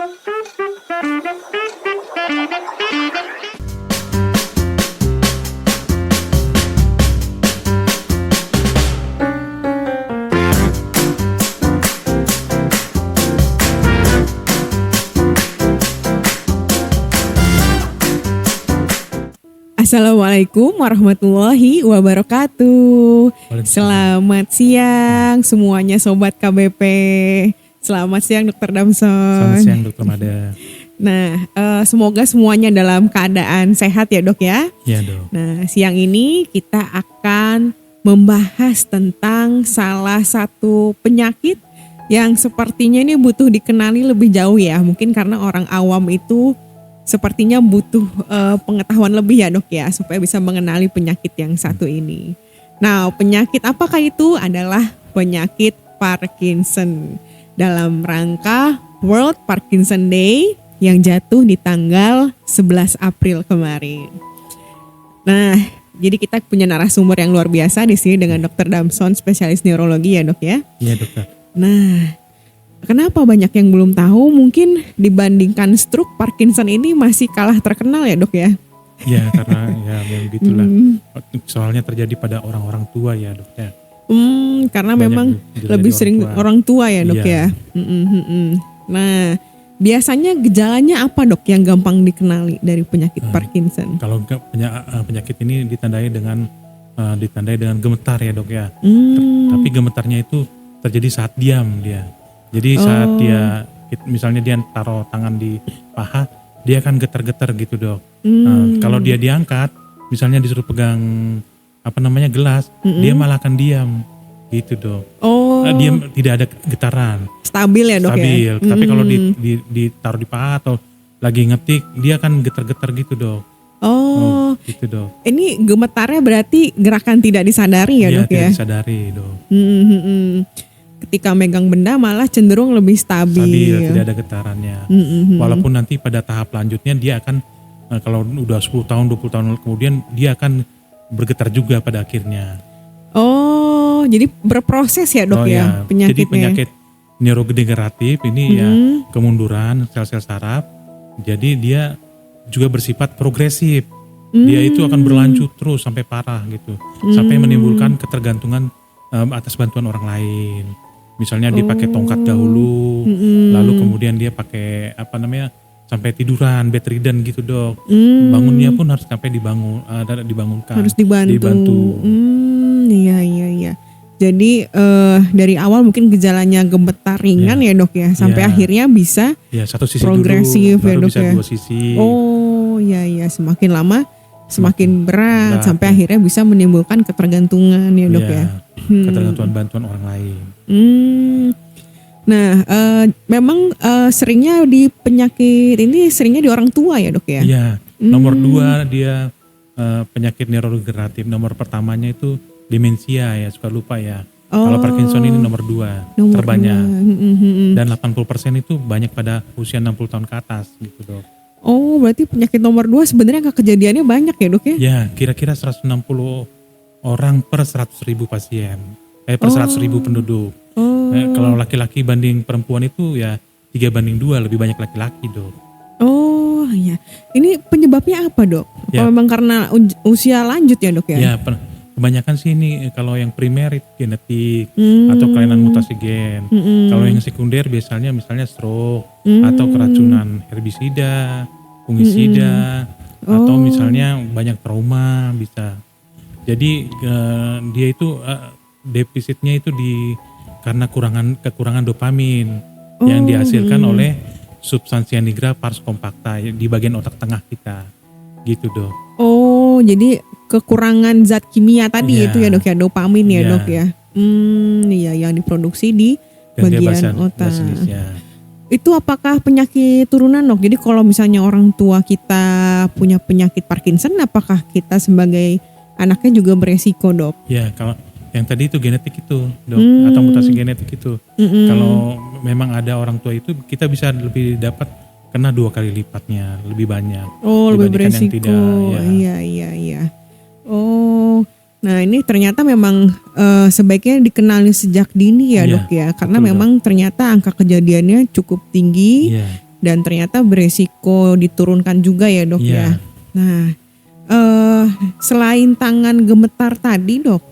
Assalamualaikum warahmatullahi wabarakatuh. Selamat siang semuanya Sobat KBP. Selamat siang Dr. Damson. Selamat siang Dr. Mada. Nah, semoga semuanya dalam keadaan sehat ya dok ya. Iya dok. Nah, siang ini kita akan membahas tentang salah satu penyakit yang sepertinya ini butuh dikenali lebih jauh ya. Mungkin karena orang awam itu sepertinya butuh pengetahuan lebih ya dok ya, supaya bisa mengenali penyakit yang satu ini. Nah, penyakit apakah itu? Adalah penyakit Parkinson dalam rangka World Parkinson Day yang jatuh di tanggal 11 April kemarin. Nah, jadi kita punya narasumber yang luar biasa di sini dengan Dr. Damson, spesialis neurologi ya dok ya. Iya dokter. Nah, kenapa banyak yang belum tahu? Mungkin dibandingkan stroke, Parkinson ini masih kalah terkenal ya dok ya? Iya, karena ya begitulah. Soalnya terjadi pada orang-orang tua ya dok ya. Karena Banyak memang lebih sering orang tua ya dok ya. Nah, biasanya gejalanya apa dok yang gampang dikenali dari penyakit Parkinson? Kalau penyakit ini ditandai dengan gemetar ya dok ya. Tapi gemetarnya itu terjadi saat diam dia. Jadi saat dia, misalnya dia taruh tangan di paha, dia akan getar-getar gitu dok. Kalau dia diangkat, misalnya disuruh pegang gelas, dia malah akan diam gitu dok. Dia tidak ada getaran. Stabil ya dok Stabil. ya? Tapi kalau ditaruh di paha atau lagi ngetik, dia akan getar-getar gitu dok. Gitu dok. Ini gemetarnya berarti gerakan tidak disadari ya dok ya? Tidak disadari dok. Ketika megang benda malah cenderung lebih stabil. Tidak ada getarannya. Walaupun nanti pada tahap lanjutnya dia akan kalau udah 10 tahun 20 tahun kemudian dia akan bergetar juga pada akhirnya. Jadi berproses ya dok ya penyakitnya. Jadi penyakit neurodegeneratif ini ya kemunduran sel-sel saraf. Jadi dia juga bersifat progresif. Dia itu akan berlanjut terus sampai parah gitu. Sampai menimbulkan ketergantungan atas bantuan orang lain. Misalnya dia pakai tongkat dahulu, lalu kemudian dia pakai sampai tiduran, bedridden gitu dok. Bangunnya pun harus sampai dibangunkan. Harus dibantu. Iya. Jadi dari awal mungkin gejalanya gemetar ringan ya dok ya, sampai akhirnya bisa satu sisi progresif dulu, ya dok bisa ya. Dua sisi. Iya, semakin lama semakin berat sampai akhirnya bisa menimbulkan ketergantungan ya dok ya. Ketergantungan bantuan orang lain. Nah, memang seringnya di penyakit ini seringnya di orang tua ya dok ya? Iya, nomor 2 dia penyakit neurodegeneratif. Nomor pertamanya itu demensia ya, suka lupa ya. Kalau Parkinson ini nomor 2 terbanyak. Dan 80% itu banyak pada usia 60 tahun ke atas gitu dok. Berarti penyakit nomor 2 sebenarnya angka kejadiannya banyak ya dok ya? Ya, kira-kira 160 orang per 100.000 pasien, per 100.000 penduduk. Kalau laki-laki banding perempuan itu ya 3:2, lebih banyak laki-laki dok. Iya. Ini penyebabnya apa dok? Apa memang karena usia lanjut ya dok ya? Ya, kebanyakan sih ini kalau yang primer itu genetik atau kelainan mutasi gen. Kalau yang sekunder biasanya misalnya stroke atau keracunan herbisida, fungisida, atau misalnya banyak trauma bisa. Jadi dia itu defisitnya itu karena kekurangan dopamin yang dihasilkan oleh substansia nigra pars compacta di bagian otak tengah kita, gitu dok. Jadi kekurangan zat kimia tadi itu ya dok ya, dopamin ya dok ya. Iya, yang diproduksi di bagian otak. Itu apakah penyakit turunan dok? Jadi kalau misalnya orang tua kita punya penyakit Parkinson, apakah kita sebagai anaknya juga beresiko dok? Ya, kalau yang tadi itu genetik itu dok, atau mutasi genetik itu. Kalau memang ada orang tua itu, kita bisa lebih dapat kena 2 kali lipatnya, lebih banyak. Lebih beresiko. Iya. Nah ini ternyata memang sebaiknya dikenali sejak dini ya dok ya, karena memang ternyata angka kejadiannya cukup tinggi dan ternyata beresiko diturunkan juga ya dok ya. Iya. Nah, selain tangan gemetar tadi dok,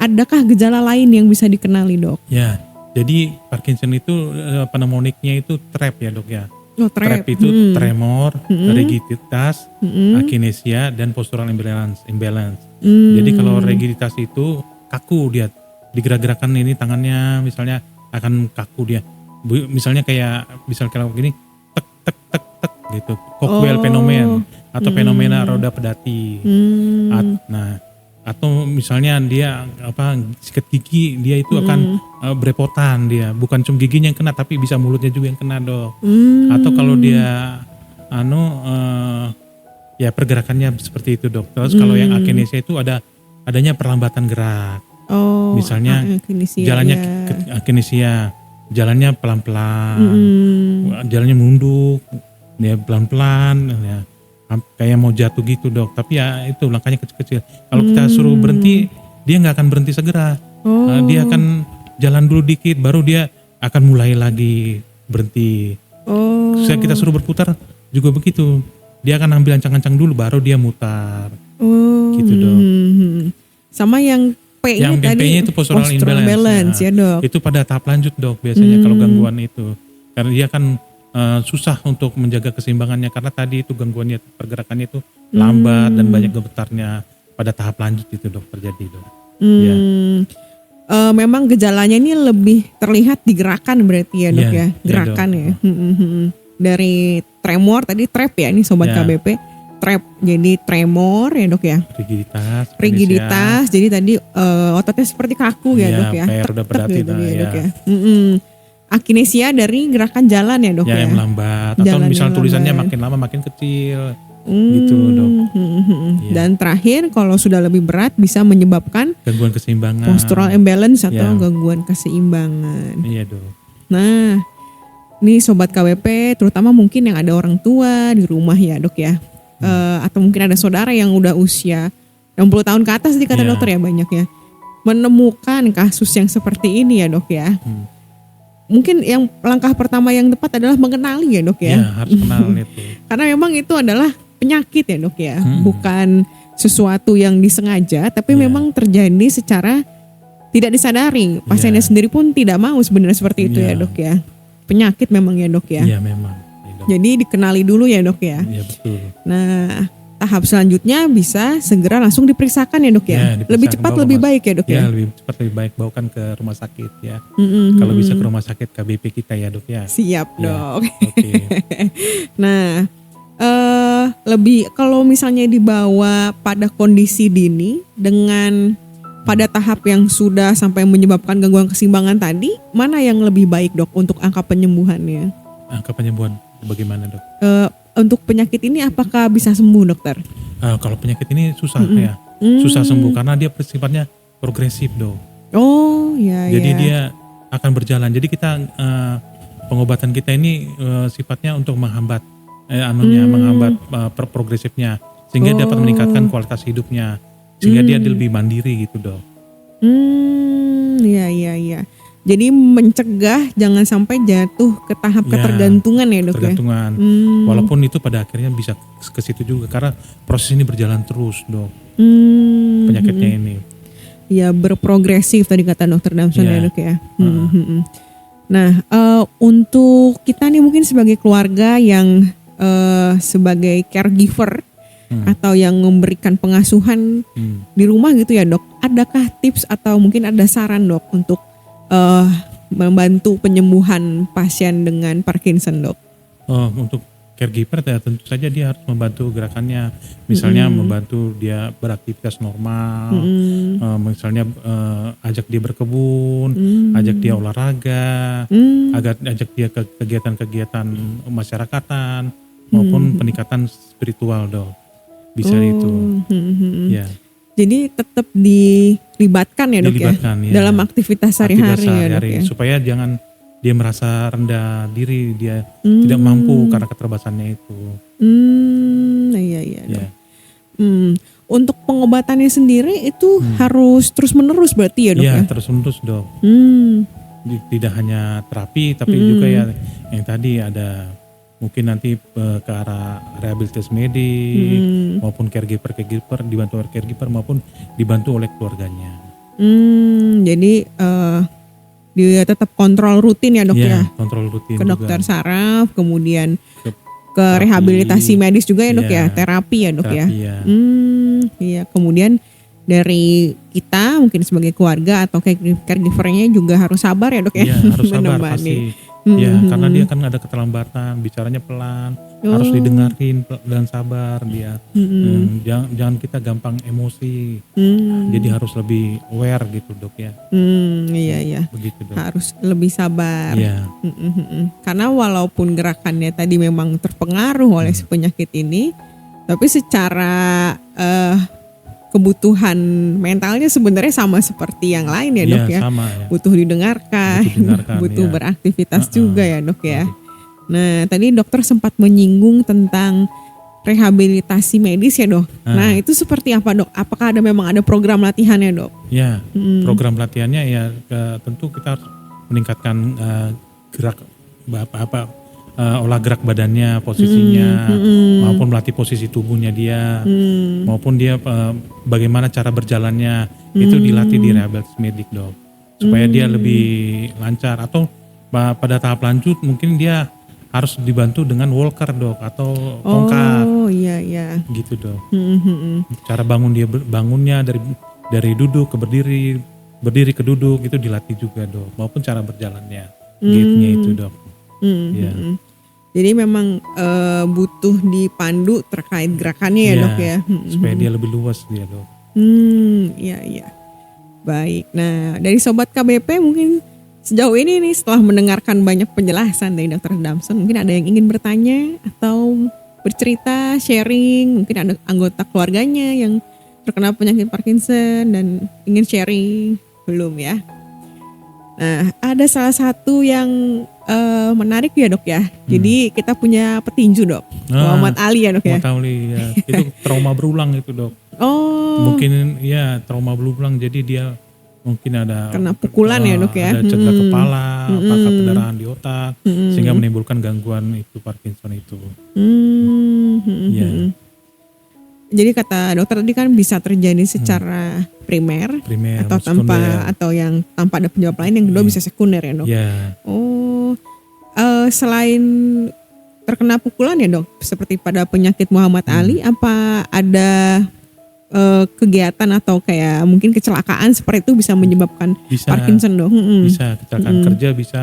adakah gejala lain yang bisa dikenali dok? Ya, jadi Parkinson itu pneumoniknya itu TREP ya dok ya. Oh, TREP itu tremor, rigiditas, akinesia, dan postural imbalance. Jadi kalau rigiditas itu kaku dia, digerak-gerakan ini tangannya misalnya akan kaku dia. Misalnya kayak kalau gini, tek tek tek tek gitu, cockwheel fenomen atau fenomena roda pedati. Atau misalnya dia sikat gigi, dia itu akan berepotan dia, bukan cuma giginya yang kena tapi bisa mulutnya juga yang kena dok. Atau kalau dia ya pergerakannya seperti itu dok. Terus kalau yang akinesia itu adanya perlambatan gerak. Misalnya jalannya akinesia, jalannya pelan-pelan, jalannya nunduk, dia pelan-pelan ya. Kayak mau jatuh gitu dok, tapi ya itu langkahnya kecil-kecil. Kalau kita suruh berhenti, dia nggak akan berhenti segera. Dia akan jalan dulu dikit, baru dia akan mulai lagi berhenti. Kita suruh berputar juga begitu. Dia akan ambil ancang-ancang dulu, baru dia mutar. Gitu dok. Sama yang P-nya yang tadi P-nya itu postural imbalance ya dok. Itu pada tahap lanjut dok biasanya kalau gangguan itu, karena dia kan susah untuk menjaga keseimbangannya karena tadi itu gangguannya pergerakannya itu lambat dan banyak gemetarnya. Pada tahap lanjut itu dok terjadi dok. Ya. Memang gejalanya ini lebih terlihat di gerakan berarti ya dok ya, gerakan ya. Dari tremor tadi TREP ya, ini sobat KBP, TREP jadi tremor ya dok ya. Rigiditas jadi tadi ototnya seperti kaku ya dok ya. Kayak roda pedati gitu ya dok ya. Akinesia dari gerakan jalan ya dok ya. Yang lambat atau misalnya tulisannya makin lama makin kecil gitu dok. Dan terakhir kalau sudah lebih berat bisa menyebabkan gangguan keseimbangan, postural imbalance atau gangguan keseimbangan. Iya dok. Nah, ini sobat KWP terutama mungkin yang ada orang tua di rumah ya dok ya. Atau mungkin ada saudara yang udah usia 60 tahun ke atas dikata dokter ya banyak ya. Menemukan kasus yang seperti ini ya dok ya. Mungkin yang langkah pertama yang tepat adalah mengenali ya dok ya. Iya harus kenal itu. Karena memang itu adalah penyakit ya dok ya. Bukan sesuatu yang disengaja tapi memang terjadi secara tidak disadari. Pasiennya sendiri pun tidak mau sebenarnya seperti itu ya dok ya. Penyakit memang ya dok ya. Iya memang. Jadi dikenali dulu ya dok ya. Iya betul. Nah tahap selanjutnya bisa segera langsung diperiksakan ya dok ya. Lebih cepat lebih baik ya dok ya. Lebih cepat lebih baik bawakan ke rumah sakit ya. Kalau bisa ke rumah sakit KBP kita ya dok ya. Siap dok. Oke. Nah lebih kalau misalnya dibawa pada kondisi dini dengan pada tahap yang sudah sampai menyebabkan gangguan keseimbangan tadi, mana yang lebih baik dok untuk angka penyembuhannya? Angka penyembuhan bagaimana dok? Untuk penyakit ini apakah bisa sembuh dokter? Kalau penyakit ini susah ya, susah sembuh karena dia sifatnya progresif dok. Oh ya. Jadi dia akan berjalan. Jadi kita pengobatan kita ini sifatnya untuk menghambat menghambat progresifnya sehingga dapat meningkatkan kualitas hidupnya sehingga dia lebih mandiri gitu dok. Iya. Jadi mencegah jangan sampai jatuh ke tahap ketergantungan ya dok ketergantungan. Walaupun itu pada akhirnya bisa ke situ juga karena proses ini berjalan terus dok. Penyakitnya ini. Ya berprogresif tadi kata dokter Damson ya dok ya. Nah untuk kita nih mungkin sebagai keluarga yang sebagai caregiver atau yang memberikan pengasuhan di rumah gitu ya dok. Adakah tips atau mungkin ada saran dok untuk membantu penyembuhan pasien dengan Parkinson dok? Untuk caregiver ya tentu saja dia harus membantu gerakannya, misalnya membantu dia beraktivitas normal, misalnya ajak dia berkebun, ajak dia olahraga, ajak dia ke kegiatan-kegiatan masyarakatan maupun peningkatan spiritual dok, bisa itu. Ya. Jadi tetap dilibatkan ya dok ya dalam aktivitas sehari-hari ya dok ya. Supaya jangan dia merasa rendah diri, dia tidak mampu karena keterbatasannya itu. Iya dok. Untuk pengobatannya sendiri itu harus terus-menerus berarti ya dok ya? Iya terus-menerus dok. Tidak hanya terapi tapi juga ya yang tadi ada mungkin nanti ke arah rehabilitasi medik maupun caregiver dibantu oleh caregiver maupun dibantu oleh keluarganya. Jadi dia tetap kontrol rutin ya dok ya? Kontrol rutin ke dokter juga. saraf, kemudian ke Terapi. rehabilitasi medis juga ya dok ya, terapi ya dok ya. Iya, kemudian dari kita mungkin sebagai keluarga atau caregivernya juga harus sabar ya dok ya, Harus sabar pasti. Karena dia kan ada keterlambatan, bicaranya pelan, harus didengarin dan sabar dia. Jangan kita gampang emosi. Jadi harus lebih aware gitu dok ya. Iya. Begitu dok. Harus lebih sabar. Iya. Karena walaupun gerakannya tadi memang terpengaruh oleh si penyakit ini, tapi secara kebutuhan mentalnya sebenarnya sama seperti yang lain ya dok ya. Sama, ya. Butuh didengarkan, butuh beraktivitas juga ya dok ya. Nah tadi dokter sempat menyinggung tentang rehabilitasi medis ya dok. Nah itu seperti apa dok? Apakah memang ada program latihannya dok? Ya, program latihannya ya tentu kita harus meningkatkan gerak olah gerak badannya, posisinya, maupun melatih posisi tubuhnya dia, maupun dia bagaimana cara berjalannya, itu dilatih di rehabilitasi medik dok, supaya dia lebih lancar. Atau pada tahap lanjut mungkin dia harus dibantu dengan walker dok atau tongkat. Oh iya. Gitu dok. Cara bangunnya dari duduk ke berdiri ke duduk itu dilatih juga dok, maupun cara berjalannya, gait-nya itu dok. Jadi memang butuh dipandu terkait gerakannya ya dok ya. Supaya dia lebih luas dia dok. Iya. Baik. Nah dari Sobat KBP mungkin sejauh ini nih setelah mendengarkan banyak penjelasan dari Dr. Damson, mungkin ada yang ingin bertanya atau bercerita, sharing, mungkin ada anggota keluarganya yang terkena penyakit Parkinson dan ingin sharing, belum ya? Nah ada salah satu yang menarik ya dok ya. Jadi kita punya petinju dok, Muhammad Ali ya dok ya. Muhammad Ali ya. Itu trauma berulang itu dok. Mungkin ya trauma berulang, jadi dia mungkin ada kena pukulan ya dok ya. Ada cedera kepala, apakah pendarahan di otak, sehingga menimbulkan gangguan itu Parkinson itu. Jadi kata dokter tadi kan bisa terjadi secara primer atau tanpa ada penyebab lain, yang kedua bisa sekunder ya dok. Selain terkena pukulan ya dok, seperti pada penyakit Muhammad Ali, apa ada kegiatan atau kayak mungkin kecelakaan seperti itu bisa menyebabkan Parkinson dok? Bisa kecelakaan kerja bisa,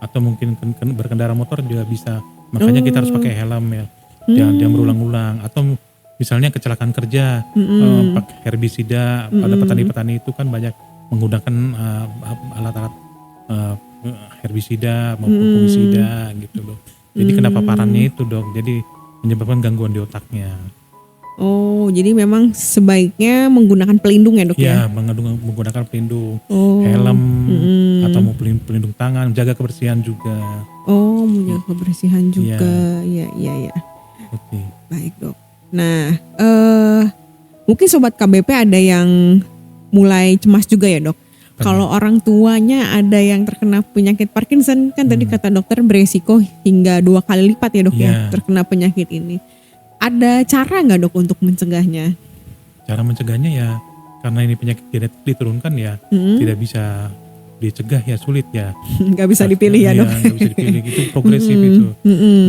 atau mungkin berkendara motor juga bisa. Makanya kita harus pakai helm ya, jangan berulang-ulang. Atau misalnya kecelakaan kerja, pakai herbisida. Pada petani-petani itu kan banyak menggunakan alat-alat herbisida maupun fungisida gitu dok. Jadi kena paparannya itu dok, jadi menyebabkan gangguan di otaknya. Oh, jadi memang sebaiknya menggunakan pelindung ya dok ya? Ya, menggunakan pelindung, helm atau mau pelindung tangan, jaga kebersihan juga. Oh, menjaga kebersihan juga, iya. Oke. Baik dok. Nah, mungkin Sobat KBP ada yang mulai cemas juga ya dok. Kalau orang tuanya ada yang terkena penyakit Parkinson, kan tadi kata dokter beresiko hingga 2 kali lipat ya dok ya terkena penyakit ini. Ada cara nggak dok untuk mencegahnya? Cara mencegahnya ya, karena ini penyakit genetik diturunkan ya, tidak bisa dicegah ya, sulit ya. Nggak bisa dipilih ya dok? Nggak bisa dipilih, itu progresif itu.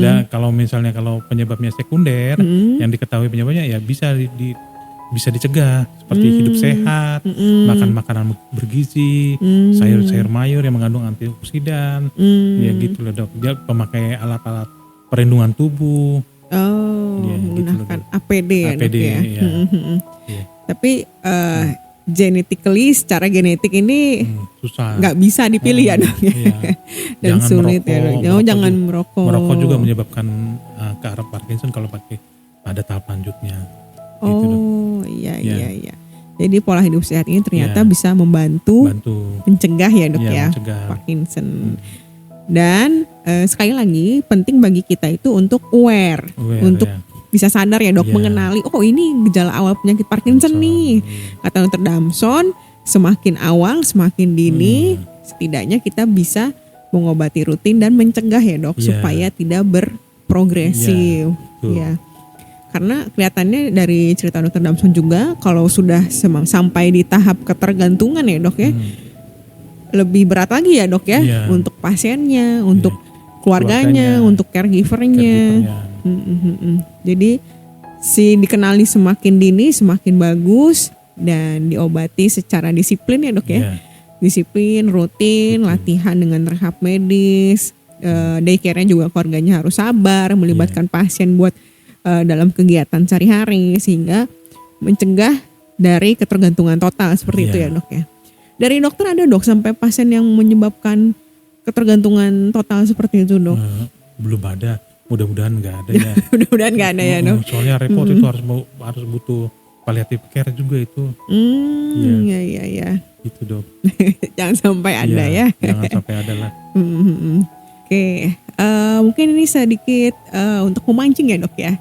Dan kalau misalnya penyebabnya sekunder, yang diketahui penyebabnya ya bisa dicegah, seperti hidup sehat, makan makanan bergizi, sayur-sayur mayur yang mengandung antioksidan, ya gitu loh dok. Dia pemakai alat-alat perlindungan tubuh. Menggunakan gitu APD ya dok ya. Tapi secara genetik ini susah, nggak bisa dipilih ya dok ya. Dan jangan sulit merokok, ya dok. Jangan merokok. Merokok juga menyebabkan ke arah Parkinson kalau pada tahap lanjutnya. Iya. Jadi pola hidup sehat ini ternyata bisa membantu mencegah ya dok ya Parkinson. Dan sekali lagi penting bagi kita itu untuk aware untuk bisa sadar ya dok, mengenali ini gejala awal penyakit Parkinson nih. Kata Dr. Damson, semakin awal semakin dini setidaknya kita bisa mengobati rutin dan mencegah ya dok supaya tidak progresif. betul. Ya. Karena kelihatannya dari cerita Dr. Damson juga kalau sudah sampai di tahap ketergantungan ya dok ya, lebih berat lagi ya dok ya, Iya. untuk pasiennya, untuk keluarganya, untuk caregivernya. Jadi dikenali semakin dini semakin bagus dan diobati secara disiplin ya dok ya. Iya. Disiplin, rutin, latihan dengan rehab medis, daycare-nya juga keluarganya harus sabar, melibatkan pasien buat dalam kegiatan sehari-hari sehingga mencegah dari ketergantungan total seperti itu ya dok ya. Dari dokter ada dok sampai pasien yang menyebabkan ketergantungan total seperti itu dok? Belum ada, mudah-mudahan nggak ada ya. Mudah-mudahan nggak ada ya dok. Soalnya repot itu harus butuh palliative care juga itu. Iya. Itu dok. Jangan sampai ada ya. Jangan sampai ada lah. Oke, mungkin ini sedikit untuk memancing ya dok ya.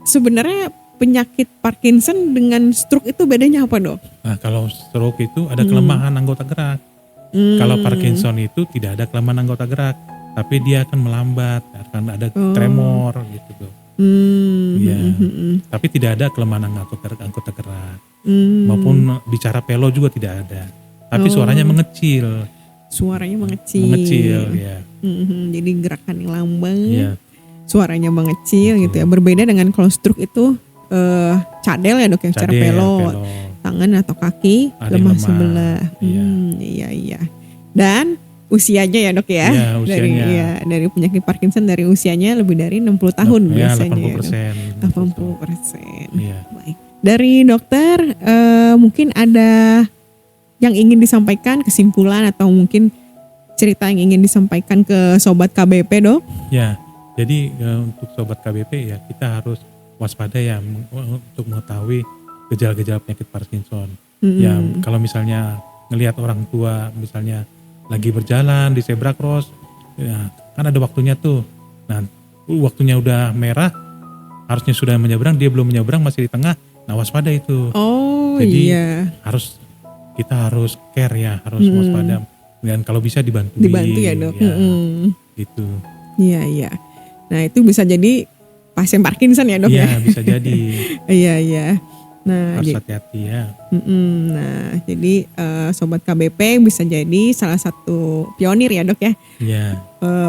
Sebenarnya penyakit Parkinson dengan stroke itu bedanya apa dok? Nah, kalau stroke itu ada kelemahan anggota gerak. Kalau Parkinson itu tidak ada kelemahan anggota gerak, tapi dia akan melambat, akan ada tremor gitu tuh. Tapi tidak ada kelemahan anggota gerak, maupun bicara pelo juga tidak ada. Tapi suaranya mengecil. Suaranya mengecil ya. Jadi gerakannya lamban, suaranya mengecil gitu ya. Berbeda dengan kalau stroke itu cadel ya dok ya, cara pelo, tangan atau kaki lemah sebelah. Iya. Dan usianya ya dok ya, dari penyakit Parkinson dari usianya lebih dari 60 tahun biasanya 80%. 80%. Baik. Dari dokter mungkin ada yang ingin disampaikan, kesimpulan atau mungkin cerita yang ingin disampaikan ke sobat KBP dok? Ya, jadi untuk sobat KBP ya kita harus waspada ya untuk mengetahui gejala-gejala penyakit Parkinson. Ya kalau misalnya ngelihat orang tua misalnya lagi berjalan di zebra cross, ya, kan ada waktunya tuh. Nah waktunya udah merah, harusnya sudah menyeberang, dia belum menyeberang masih di tengah. Nah waspada itu. Jadi kita harus care ya, harus waspada. Dan kalau bisa dibantu ya dok. Gitu. Iya. Nah itu bisa jadi pasien Parkinson ya dok ya. Iya bisa jadi. Iya. Nah, harus hati-hati ya. Nah jadi sobat KBP bisa jadi salah satu pionir ya dok ya. Iya.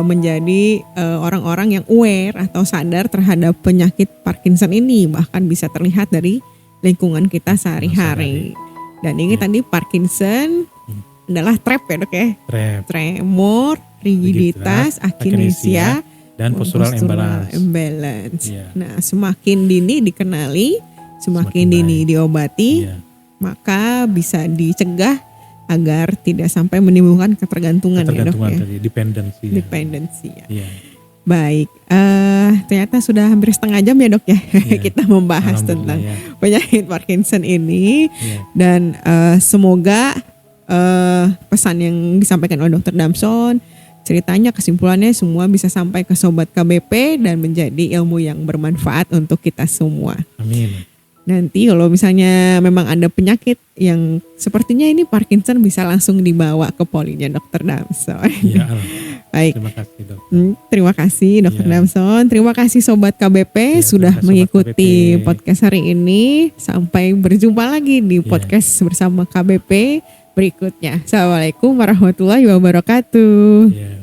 Menjadi orang-orang yang aware atau sadar terhadap penyakit Parkinson ini, bahkan bisa terlihat dari lingkungan kita sehari-hari. Dan ini tadi Parkinson adalah TREP ya dok ya. Tremor, rigiditas, akinesia, dan postural imbalance. Nah semakin dini dikenali, semakin dini diobati, maka bisa dicegah agar tidak sampai menimbulkan ketergantungan ya dok ya. Dependensi ya. Baik, ternyata sudah hampir setengah jam ya dok ya kita membahas tentang penyakit Parkinson ini. Dan semoga pesan yang disampaikan oleh Dr. Damson, ceritanya, kesimpulannya semua bisa sampai ke sobat KBP dan menjadi ilmu yang bermanfaat untuk kita semua. Amin. Nanti kalau misalnya memang ada penyakit yang sepertinya ini Parkinson, bisa langsung dibawa ke polinya Dr. Damson. Baik. Terima kasih dok. Terima kasih Dr. Damson. Terima kasih sobat KBP sudah mengikuti podcast hari ini. Sampai berjumpa lagi di podcast bersama KBP berikutnya. Assalamualaikum warahmatullahi wabarakatuh.